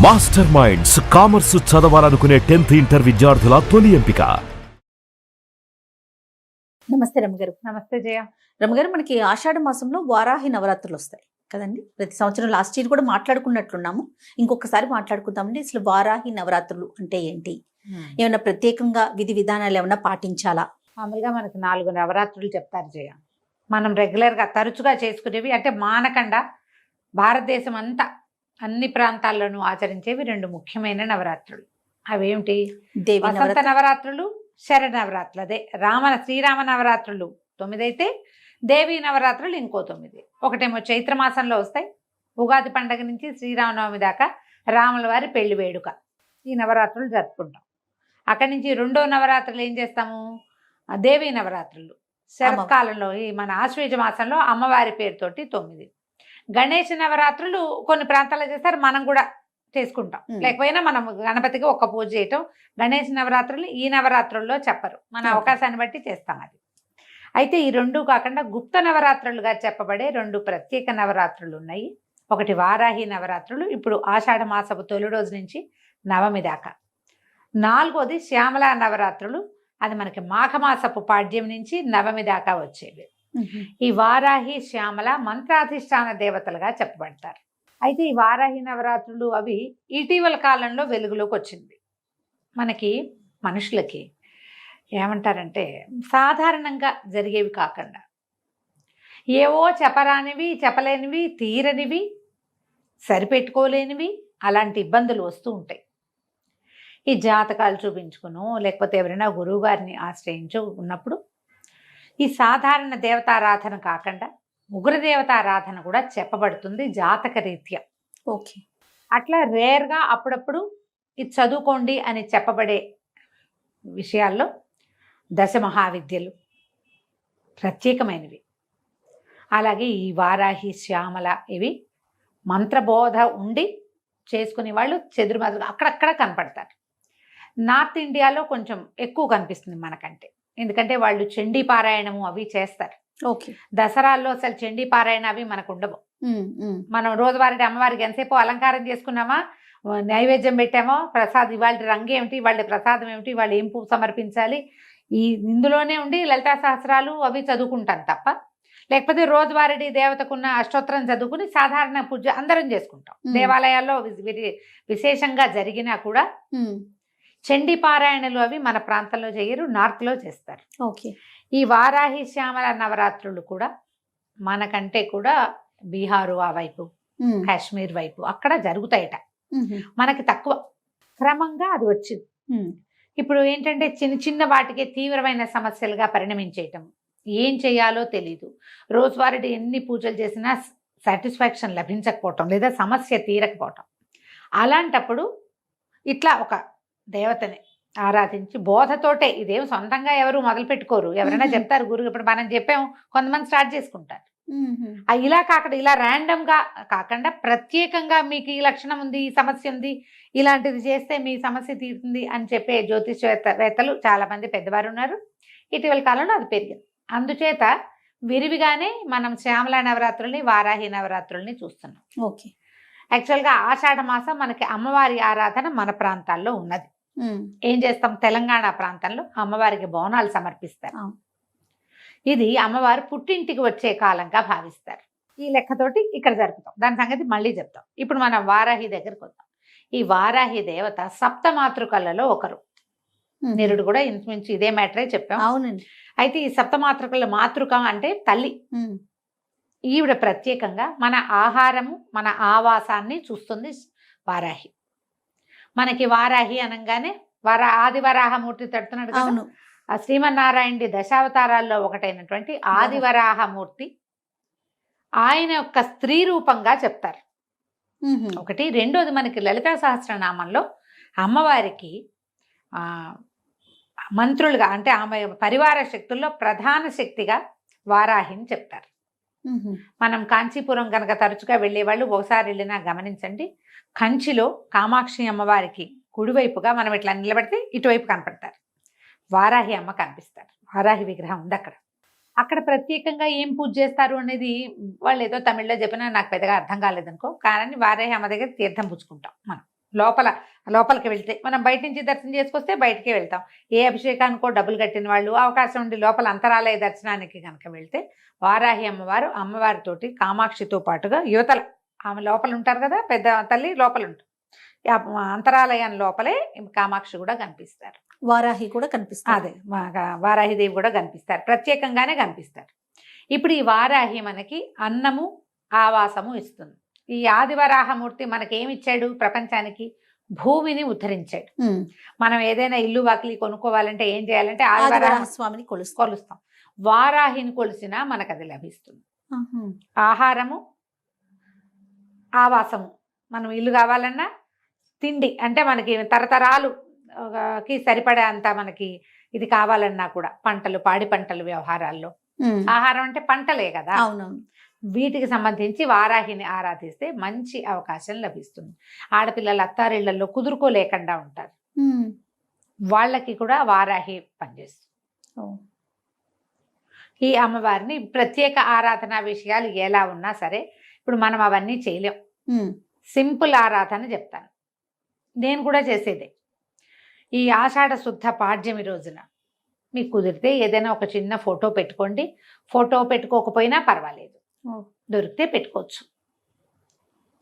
Master minds commerce చదవాలనుకునే 10th inter విద్యార్థుల తొలి ఎంపిక. నమస్తే రమగారు. నమస్తే జయ. రమగారు, మనకి ఆషాఢ మాసంలో వారాహి నవరాత్రులు వస్తాయి కదండి. ప్రతి సంవత్సరం లాస్ట్ ఇయర్ కూడా మాట్లాడుకున్నట్లున్నాము. ఇంకొకసారి మాట్లాడుకుందామండి. అసలు వారాహి నవరాత్రులు అంటే ఏంటి? ఏమైనా ప్రత్యేకంగా విధి విధానాలు ఏమైనా పాటించాలా? మామూలుగా మనకి 4 నవరాత్రులు చెప్తారు జయ. మనం రెగ్యులర్గా తరచుగా చేసుకునేవి అంటే మానకుండా భారతదేశం అంతా అన్ని ప్రాంతాల్లోనూ ఆచరించేవి 2 ముఖ్యమైన నవరాత్రులు. అవేమిటి? దేవి వసంత నవరాత్రులు, శర నవరాత్రులు. అదే శ్రీరామ నవరాత్రులు 9 అయితే దేవీ నవరాత్రులు ఇంకో 9. ఒకటేమో చైత్ర మాసంలో వస్తాయి. ఉగాది పండగ నుంచి శ్రీరామనవమి దాకా రాముల వారి పెళ్లి వేడుక, ఈ నవరాత్రులు జరుపుకుంటాం. అక్కడి నుంచి 2వ నవరాత్రులు ఏం చేస్తాము? దేవీ నవరాత్రులు శరత్కాలంలో, ఈ మన ఆశ్వేజ మాసంలో అమ్మవారి పేరుతోటి 9. గణేష్ నవరాత్రులు కొన్ని ప్రాంతాల్లో చేస్తారు, మనం కూడా చేసుకుంటాం. లేకపోయినా మనం గణపతికి ఒక్క పూజ చేయటం. గణేష్ నవరాత్రులు ఈ నవరాత్రుల్లో చెప్పరు, మన అవకాశాన్ని బట్టి చేస్తాం అది. అయితే ఈ 2 కాకుండా గుప్త నవరాత్రులుగా చెప్పబడే 2 ప్రత్యేక నవరాత్రులు ఉన్నాయి. ఒకటి వారాహి నవరాత్రులు, ఇప్పుడు ఆషాఢ మాసపు తొలి రోజు నుంచి నవమి దాకా. 4వది శ్యామల నవరాత్రులు, అది మనకి మాఘమాసపు పాడ్యం నుంచి నవమి దాకా వచ్చేవి. ఈ వారాహి శ్యామల మంత్రాధిష్టాన దేవతలుగా చెప్పబడతారు. అయితే ఈ వారాహి నవరాత్రులు అవి ఇటీవల కాలంలో వెలుగులోకి వచ్చింది. మనకి మనుషులకి ఏమంటారంటే సాధారణంగా జరిగేవి కాకుండా ఏవో చెప్పరానివి, చెప్పలేనివి, తీరనివి, సరిపెట్టుకోలేనివి అలాంటి ఇబ్బందులు వస్తూ ఉంటాయి. ఈ జాతకాలు చూపించుకును, లేకపోతే ఎవరైనా గురువు గారిని ఆశ్రయించు ఉన్నప్పుడు ఈ సాధారణ దేవతారాధన కాకుండా ఉగ్రదేవతారాధన కూడా చెప్పబడుతుంది జాతక రీత్యా. ఓకే. అట్లా రేర్గా అప్పుడప్పుడు ఇది చదువుకోండి అని చెప్పబడే విషయాల్లో దశమహావిద్యలు ప్రత్యేకమైనవి. అలాగే ఈ వారాహి శ్యామల ఇవి మంత్రబోధ ఉండి చేసుకునే వాళ్ళు చెదురుమదురు అక్కడక్కడ కనపడతారు. నార్త్ ఇండియాలో కొంచెం ఎక్కువ కనిపిస్తుంది మనకంటే, ఎందుకంటే వాళ్ళు చండీ పారాయణము అవి చేస్తారు. ఓకే. దసరాల్లో అసలు చండీ పారాయణ అవి మనకు ఉండవు. మనం రోజువారీ అమ్మవారికి ఎంతసేపు అలంకారం చేసుకున్నామా, నైవేద్యం పెట్టామో, ప్రసాదం ఇవాళ రంగు ఏమిటి, వాళ్ళ ప్రసాదం ఏమిటి, వాళ్ళు ఏం పువ్వు సమర్పించాలి, ఇందులోనే ఉండి లలితా సహస్రాలు అవి చదువుకుంటాను తప్ప, లేకపోతే రోజువారీ దేవతకున్న అష్టోత్తరం చదువుకుని సాధారణ పూజ అందరం చేసుకుంటాం. దేవాలయాల్లో విశేషంగా జరిగినా కూడా చండీ పారాయణలు అవి మన ప్రాంతంలో చేయరు, నార్త్లో చేస్తారు. ఓకే. ఈ వారాహి శ్యామల నవరాత్రులు కూడా మనకంటే కూడా బీహారు ఆ వైపు, కాశ్మీర్ వైపు అక్కడ జరుగుతాయట. మనకి తక్కువ. క్రమంగా అది వచ్చింది. ఇప్పుడు ఏంటంటే చిన్న చిన్న వాటికే తీవ్రమైన సమస్యలుగా పరిణమించేయటం, ఏం చేయాలో తెలీదు. రోజువారీ ఎన్ని పూజలు చేసినా సాటిస్ఫాక్షన్ లభించకపోవటం, లేదా సమస్య తీరకపోవటం. అలాంటప్పుడు ఇట్లా ఒక దేవతని ఆరాధించి బోధతోటే, ఇదేం సొంతంగా ఎవరు మొదలు పెట్టుకోరు, ఎవరైనా చెప్తారు గురువు. ఇప్పుడు మనం చెప్పాము, కొంతమంది స్టార్ట్ చేసుకుంటారు. ఇలా కాకుండా, ఇలా ర్యాండమ్గా కాకుండా ప్రత్యేకంగా మీకు ఈ లక్షణం ఉంది, ఈ సమస్య ఉంది, ఇలాంటిది చేస్తే మీ సమస్య తీరుతుంది అని చెప్పే జ్యోతిష్వేత్తలు చాలామంది పెద్దవారు ఉన్నారు. ఇటీవల కాలంలో అది పెరిగింది. అందుచేత విరివిగానే మనం శ్యామల నవరాత్రుల్ని, వారాహి నవరాత్రుల్ని చూస్తున్నాం. ఓకే. యాక్చువల్గా ఆషాఢ మాసం మనకి అమ్మవారి ఆరాధన మన ప్రాంతాల్లో ఉన్నది. ఏం చేస్తాం, తెలంగాణ ప్రాంతంలో అమ్మవారికి బోనాలు సమర్పిస్తారు. ఇది అమ్మవారు పుట్టింటికి వచ్చే కాలంగా భావిస్తారు. ఈ లెక్కతోటి ఇక్కడ జరుపుతాం. దాని సంగతి మళ్ళీ చెప్తాం. ఇప్పుడు మనం వారాహి దగ్గరకు వద్దాం. ఈ వారాహి దేవత సప్తమాతృకలలో ఒకరు. నిరుడు కూడా ఇంచుమించు ఇదే మ్యాటరే చెప్పాం. అవునండి. అయితే ఈ సప్తమాతృకల మాతృక అంటే తల్లి. ఈవిడ ప్రత్యేకంగా మన ఆహారము, మన ఆవాసాన్ని చూస్తుంది వారాహి. మనకి వారాహి అనగానే ఆదివరాహమూర్తి తడుతున్నాడు కదా, శ్రీమన్నారాయణుడి దశావతారాల్లో ఒకటైనటువంటి ఆదివరాహమూర్తి ఆయన యొక్క స్త్రీ రూపంగా చెప్తారు. ఒకటి. రెండోది, మనకి లలితా సహస్రనామంలో అమ్మవారికి మంత్రులుగా, అంటే ఆమె పరివార శక్తుల్లో ప్రధాన శక్తిగా వారాహిని చెప్తారు. మనం కాంచీపురం కనుక తరచుగా వెళ్ళేవాళ్ళు ఒకసారి వెళ్ళినా గమనించండి, కంచిలో కామాక్షి అమ్మవారికి కుడివైపుగా మనం ఇట్లా నిలబడితే ఇటువైపు కనపడతారు, వారాహి అమ్మ కనిపిస్తారు. వారాహి విగ్రహం ఉంది అక్కడ. అక్కడ ప్రత్యేకంగా ఏం పూజ చేస్తారు అనేది వాళ్ళు ఏదో తమిళ్లో చెప్పినా నాకు పెద్దగా అర్థం కాలేదనుకో, కానీ వారాహి అమ్మ దగ్గర తీర్థం పుచ్చుకుంటాం మనం. లోపలికి వెళ్తే మనం బయట నుంచి దర్శనం చేసుకొస్తే బయటికే వెళ్తాం. ఏ అభిషేకానికో డబ్బులు కట్టిన వాళ్ళు అవకాశం ఉండి లోపల అంతరాలయ దర్శనానికి కనుక వెళ్తే వారాహి అమ్మవారితోటి కామాక్షితో పాటుగా యువతల ఆమె లోపల ఉంటారు కదా, పెద్ద తల్లి లోపల ఉంటారు. అంతరాలయం లోపలే కామాక్షి కూడా కనిపిస్తారు, వారాహి కూడా కనిపిస్తారు. అదే వారాహిదేవి కూడా కనిపిస్తారు, ప్రత్యేకంగానే కనిపిస్తారు. ఇప్పుడు ఈ వారాహి మనకి అన్నము ఆవాసము ఇస్తుంది. ఈ ఆదివరాహమూర్తి మనకేమి ఇచ్చాడు? ప్రపంచానికి భూమిని ఉద్ధరించాడు. మనం ఏదైనా ఇల్లు వాకిలి కొనుక్కోవాలంటే ఏం చేయాలంటే ఆదివరాహ స్వామిని కొలుస్తాం. వారాహిని కొలిసినా మనకు అది లభిస్తుంది. ఆహారము ఆవాసము, మనం ఇల్లు కావాలన్నా తిండి అంటే మనకి తరతరాలుకి సరిపడే అంత మనకి ఇది కావాలన్నా కూడా పంటలు, పాడి పంటలు వ్యవహారాల్లో ఆహారం అంటే పంటలే కదా. అవునవును. వీటికి సంబంధించి వారాహిని ఆరాధిస్తే మంచి అవకాశం లభిస్తుంది. ఆడపిల్లలు అత్తారిళ్లలో కుదురుకోలేకుండా ఉంటారు, వాళ్ళకి కూడా వారాహి పనిచేస్తుంది. ఈ అమ్మవారిని ప్రత్యేక ఆరాధన విషయాలు ఎలా ఉన్నా సరే ఇప్పుడు మనం అవన్నీ చేయలేం. సింపుల్ ఆరాధన చెప్తాను, నేను కూడా చేసేదే. ఈ ఆషాఢ శుద్ధ పాడ్యమి రోజున మీకు కుదిరితే ఏదైనా ఒక చిన్న ఫోటో పెట్టుకోండి. ఫోటో పెట్టుకోకపోయినా పర్వాలేదు, దొరికితే పెట్టుకోవచ్చు.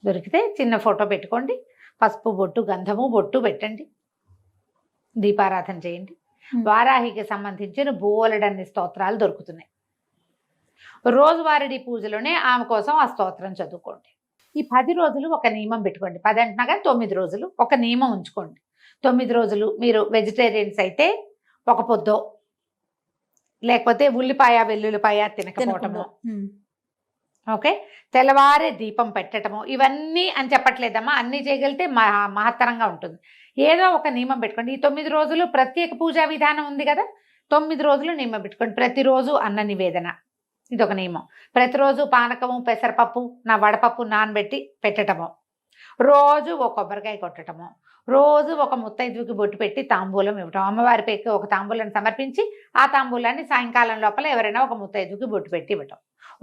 దొరికితే చిన్న ఫోటో పెట్టుకోండి, పసుపు బొట్టు, గంధము బొట్టు పెట్టండి, దీపారాధన చేయండి. వారాహికి సంబంధించిన బోలెడన్ని స్తోత్రాలు దొరుకుతున్నాయి. రోజువారీ పూజలోనే ఆమె కోసం ఆ స్తోత్రం చదువుకోండి. ఈ 10 రోజులు ఒక నియమం పెట్టుకోండి. 10 అంటున్నా కానీ 9 రోజులు ఒక నియమం ఉంచుకోండి. 9 రోజులు మీరు వెజిటేరియన్స్ అయితే ఒక పొద్దో, లేకపోతే ఉల్లిపాయ వెల్లుల్లిపాయ తినకపోవటము, ఓకే, తెల్లవారే దీపం పెట్టడము, ఇవన్నీ అని చెప్పట్లేదమ్మా, అన్నీ చేయగలిగితే మహత్తరంగా ఉంటుంది. ఏదో ఒక నియమం పెట్టుకోండి. ఈ 9 రోజులు ప్రత్యేక పూజా విధానం ఉంది కదా, 9 రోజులు నియమం పెట్టుకోండి. ప్రతిరోజు అన్న నివేదన, ఇదొక నియమం. ప్రతిరోజు పానకము, పెసరపప్పు, వడపప్పు నానబెట్టి పెట్టటము, రోజు ఒక కొబ్బరికాయ కొట్టడము, రోజు ఒక ముత్తైదువుకి బొట్టు పెట్టి తాంబూలం ఇవ్వటం. అమ్మవారి పెట్టి ఒక తాంబూలాన్ని సమర్పించి ఆ తాంబూలాన్ని సాయంకాలం లోపల ఎవరైనా ఒక ముత్తైదువుకి బొట్టు పెట్టి ఇవ్వటం.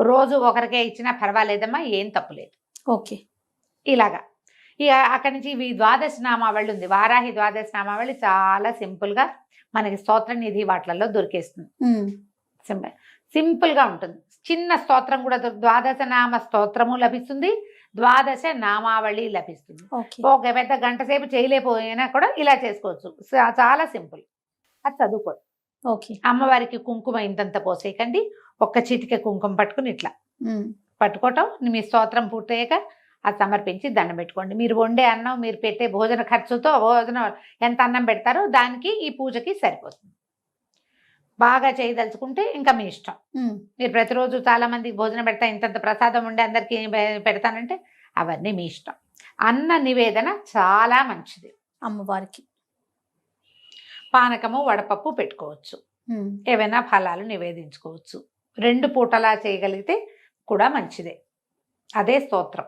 రోజు ఒకరికే ఇచ్చినా పర్వాలేదమ్మా, ఏం తప్పులేదు. ఓకే, ఇలాగా. ఇక అక్కడి నుంచి ఈ ద్వాదశ నామావళి ఉంది, వారాహి ద్వాదశ నామావళి చాలా సింపుల్గా మనకి స్తోత్ర నిధి వాటిలలో దొరికేస్తుంది. సింపుల్గా ఉంటుంది. చిన్న స్తోత్రం కూడా ద్వాదశ నామ స్తోత్రము లభిస్తుంది, ద్వాదశ నామావళి లభిస్తుంది. ఒక పెద్ద గంట సేపు చేయలేకపోయినా కూడా ఇలా చేసుకోవచ్చు, చాలా సింపుల్. అది చదువుకోండి. ఓకే. అమ్మవారికి కుంకుమ ఇంతంత పోసేయకండి, ఒక్క చిటిక కుంకుమ పట్టుకుని ఇట్లా పట్టుకోవటం. మీ స్తోత్రం పూర్తయ్యాక అది సమర్పించి దండం పెట్టుకోండి. మీరు వండే అన్నం, మీరు పెట్టే భోజన ఖర్చుతో భోజనం ఎంత అన్నం పెడతారో దానికి ఈ పూజకి సరిపోతుంది. బాగా చేయదలుచుకుంటే ఇంకా మీ ఇష్టం. మీరు ప్రతిరోజు చాలా మందికి భోజనం పెడతా, ఇంతంత ప్రసాదం ఉండి అందరికీ పెడతానంటే అవన్నీ మీ ఇష్టం. అన్న నివేదన చాలా మంచిది అమ్మవారికి. పానకము, వడపప్పు పెట్టుకోవచ్చు, ఏవైనా ఫలాలు నివేదించుకోవచ్చు. 2 పూటలా చేయగలిగితే కూడా మంచిదే. అదే స్తోత్రం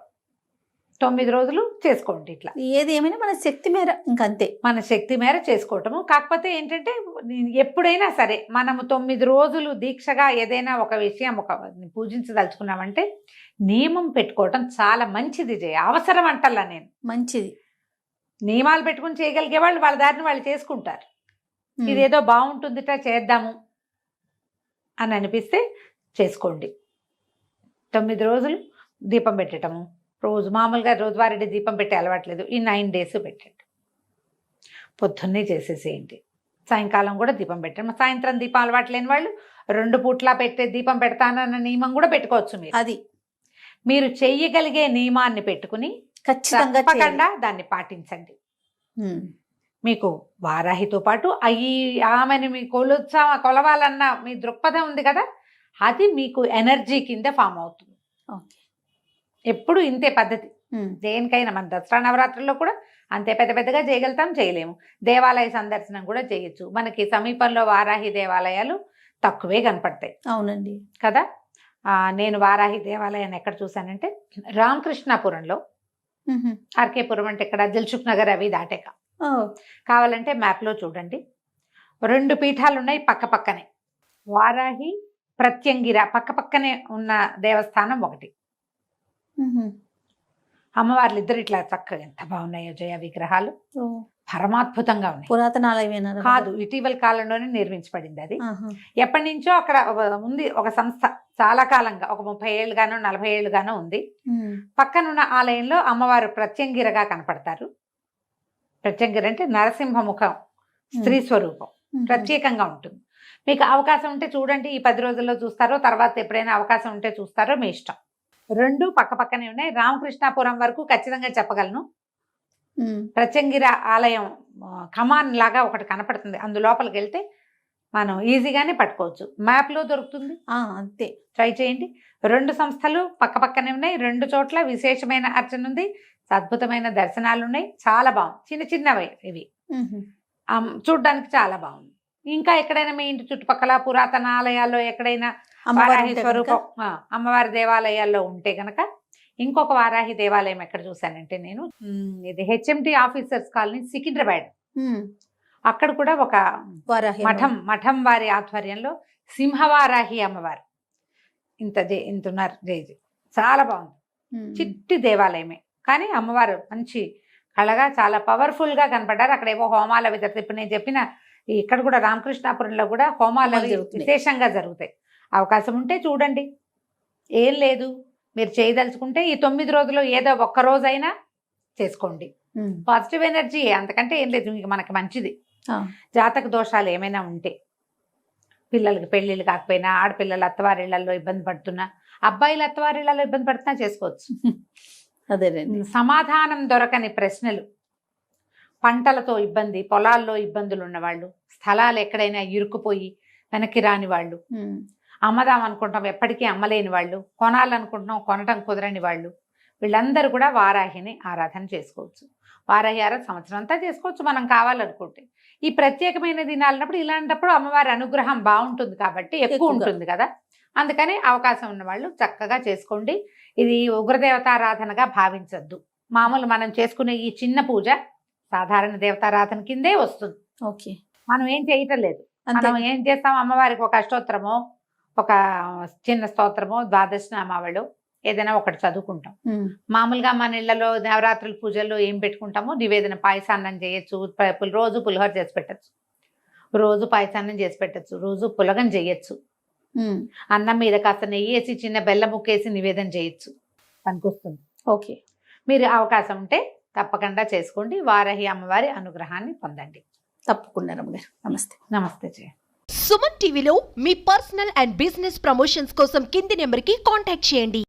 9 రోజులు చేసుకోండి. ఇట్లా ఏది ఏమైనా మన శక్తి మేర, ఇంకంతే మన శక్తి మేర చేసుకోవటము. కాకపోతే ఏంటంటే ఎప్పుడైనా సరే మనము 9 రోజులు దీక్షగా ఏదైనా ఒక విషయం పూజించదలుచుకున్నామంటే నియమం పెట్టుకోవటం చాలా మంచిది. అవసరం అంటల్లా నేను, మంచిది. నియమాలు పెట్టుకుని చేయగలిగే వాళ్ళు వాళ్ళ దారిని వాళ్ళు చేసుకుంటారు. ఇదేదో బాగుంటుందిట చేద్దాము అని అనిపిస్తే చేసుకోండి. 9 రోజులు దీపం పెట్టడము, రోజు మామూలుగా రోజువారీ దీపం పెట్టే అలవాట్లేదు, ఈ 9 డేస్ పెట్టండి. పొద్దున్నే చేసేసేయండి, సాయంకాలం కూడా దీపం పెట్టండి. సాయంత్రం దీపం అలవాటు లేని వాళ్ళు 2 పూట్లా పెట్టే దీపం పెడతానన్న నియమం కూడా పెట్టుకోవచ్చు. మీరు అది మీరు చెయ్యగలిగే నియమాన్ని పెట్టుకుని ఖచ్చితంగా దాన్ని పాటించండి. మీకు వారాహితో పాటు ఆమెను మీ కొలవాలన్న మీ దృక్పథం ఉంది కదా, అది మీకు ఎనర్జీ కింద ఫామ్ అవుతుంది. ఎప్పుడు ఇంతే పద్ధతి దేనికైనా. మన దసరా నవరాత్రుల్లో కూడా అంతే పెద్ద పెద్దగా చేయగలుగుతాం, చేయలేము. దేవాలయ సందర్శనం కూడా చేయొచ్చు. మనకి సమీపంలో వారాహి దేవాలయాలు తక్కువే కనపడతాయి. అవునండి కదా. నేను వారాహి దేవాలయాన్ని ఎక్కడ చూశానంటే రామకృష్ణాపురంలో, ఆర్కేపురం అంటే ఇక్కడ దిల్సుఖ్ నగర్ అవి దాటాక, కావాలంటే మ్యాప్లో చూడండి. 2 పీఠాలు ఉన్నాయి పక్క పక్కనే. వారాహి, ప్రత్యంగిర పక్క పక్కనే ఉన్న దేవస్థానం ఒకటి. అమ్మవార్లు ఇద్దరు ఇట్లా చక్కగా ఎంత బాగున్నాయో జయ విగ్రహాలు, ఓ, పరమాద్భుతంగా ఉన్నాయి. పురాతన ఆలయమేనా? కాదు, ఇటీవల కాలంలోనే నిర్మించబడింది అది. ఎప్పటి నుంచో అక్కడ ఉంది ఒక సంస్థ, చాలా కాలంగా, ఒక 30 ఏళ్ళుగానో 40 ఏళ్ళుగానో ఉంది. పక్కనున్న ఆలయంలో అమ్మవారు ప్రత్యంగిరగా కనపడతారు. ప్రత్యంగిర అంటే నరసింహముఖం, స్త్రీ స్వరూపం, ప్రత్యేకంగా ఉంటుంది. మీకు అవకాశం ఉంటే చూడండి, ఈ 10 రోజుల్లో చూస్తారో, తర్వాత ఎప్పుడైనా అవకాశం ఉంటే చూస్తారో, మీ ఇష్టం. రెండు పక్క పక్కనే ఉన్నాయి. రామకృష్ణాపురం వరకు ఖచ్చితంగా చెప్పగలను. ప్రత్యంగిర ఆలయం కమాన్ లాగా ఒకటి కనపడుతుంది, అందులోపలికి వెళ్తే మనం ఈజీగానే పట్టుకోవచ్చు. మ్యాప్లో దొరుకుతుంది, అంతే, ట్రై చేయండి. 2 సంస్థలు పక్క పక్కనే ఉన్నాయి. 2 చోట్ల విశేషమైన అర్చన ఉంది, అద్భుతమైన దర్శనాలు ఉన్నాయి. చాలా బాగుంది. చిన్న చిన్నవి ఇవి, చూడ్డానికి చాలా బాగుంది. ఇంకా ఎక్కడైనా మీ ఇంటి చుట్టుపక్కల పురాతన ఆలయాల్లో ఎక్కడైనా వారాహి స్వరూపం, అమ్మవారి దేవాలయాల్లో ఉంటే గనక, ఇంకొక వారాహి దేవాలయం ఎక్కడ చూశానంటే నేను, ఇది హెచ్ఎంటి ఆఫీసర్స్ కాలనీ, సికింద్రాబాద్. అక్కడ కూడా ఒక మఠం వారి ఆధ్వర్యంలో సింహవారాహి అమ్మవారు ఇంతున్నారు. జైజీ చాలా బాగుంది. చిట్టి దేవాలయమే, కానీ అమ్మవారు మంచి కళగా చాలా పవర్ఫుల్ గా కనపడ్డారు. అక్కడ ఏవో హోమాల విధత, ఇప్పుడు నేను చెప్పిన ఇక్కడ కూడా రామకృష్ణాపురంలో కూడా హోమాలు విశేషంగా జరుగుతాయి. అవకాశం ఉంటే చూడండి, ఏం లేదు. మీరు చేయదలుచుకుంటే ఈ 9 రోజుల్లో ఏదో ఒక్క రోజైనా చేసుకోండి. పాజిటివ్ ఎనర్జీ, అంతకంటే ఏం లేదు. ఇంక మనకి మంచిది. జాతక దోషాలు ఏమైనా ఉంటే, పిల్లలకి పెళ్ళిళ్ళు కాకపోయినా, ఆడపిల్లలు అత్తవారిళ్లలో ఇబ్బంది పడుతున్నా, అబ్బాయిలు అత్తవారిళ్లలో ఇబ్బంది పడుతున్నా చేసుకోవచ్చు. అదేనండి. సమాధానం దొరకని ప్రశ్నలు, పంటలతో ఇబ్బంది, పొలాల్లో ఇబ్బందులు ఉన్నవాళ్ళు, స్థలాలు ఎక్కడైనా ఇరుక్కుపోయి వెనక్కి రాని వాళ్ళు, అమ్మదాం అనుకుంటాం ఎప్పటికీ అమ్మలేని వాళ్ళు, కొనాలనుకుంటున్నాం కొనటం కుదరని వాళ్ళు, వీళ్ళందరూ కూడా వారాహిని ఆరాధన చేసుకోవచ్చు. వారాహి ఆరాధన సంవత్సరం అంతా చేసుకోవచ్చు మనం కావాలనుకుంటే. ఈ ప్రత్యేకమైన దినాలన్నప్పుడు, ఇలాంటప్పుడు అమ్మవారి అనుగ్రహం బాగుంటుంది కాబట్టి ఎక్కువ ఉంటుంది కదా, అందుకని అవకాశం ఉన్న వాళ్ళు చక్కగా చేసుకోండి. ఇది ఉగ్రదేవతారాధనగా భావించద్దు. మామూలు మనం చేసుకునే ఈ చిన్న పూజ సాధారణ దేవతారాధన కిందే వస్తుంది. ఓకే, మనం ఏం చేయటం లేదు. మనం ఏం చేస్తాం, అమ్మవారికి ఒక అష్టోత్తరమో, ఒక చిన్న స్తోత్రమో, ద్వాదశనామావళి ఏదైనా ఒకటి చదువుకుంటాం. మామూలుగా మన ఇళ్లలో నవరాత్రుల పూజల్లో ఏం పెట్టుకుంటామో, నివేదన పాయసాన్నం చేయొచ్చు, రోజు పులిహోర చేసి పెట్టచ్చు, రోజు పాయసాన్నం చేసి పెట్టచ్చు, రోజు పులగం చేయొచ్చు, అన్నం మీద కాస్త నెయ్యి వేసి చిన్న బెల్లం ముక్కేసి నివేదన చేయొచ్చు, పనికొస్తుంది. ఓకే, మీరు అవకాశం ఉంటే తప్పకుండా చేసుకోండి. వారాహి అమ్మవారి అనుగ్రహాన్ని పొందండి. తప్పకుండా రమ్మగారు. నమస్తే. నమస్తే జయ. సుమన్ టీవీలో మీ పర్సనల్ అండ్ బిజినెస్ ప్రమోషన్స్ కోసం కింది నెంబర్కి కాంటాక్ట్ చేయండి.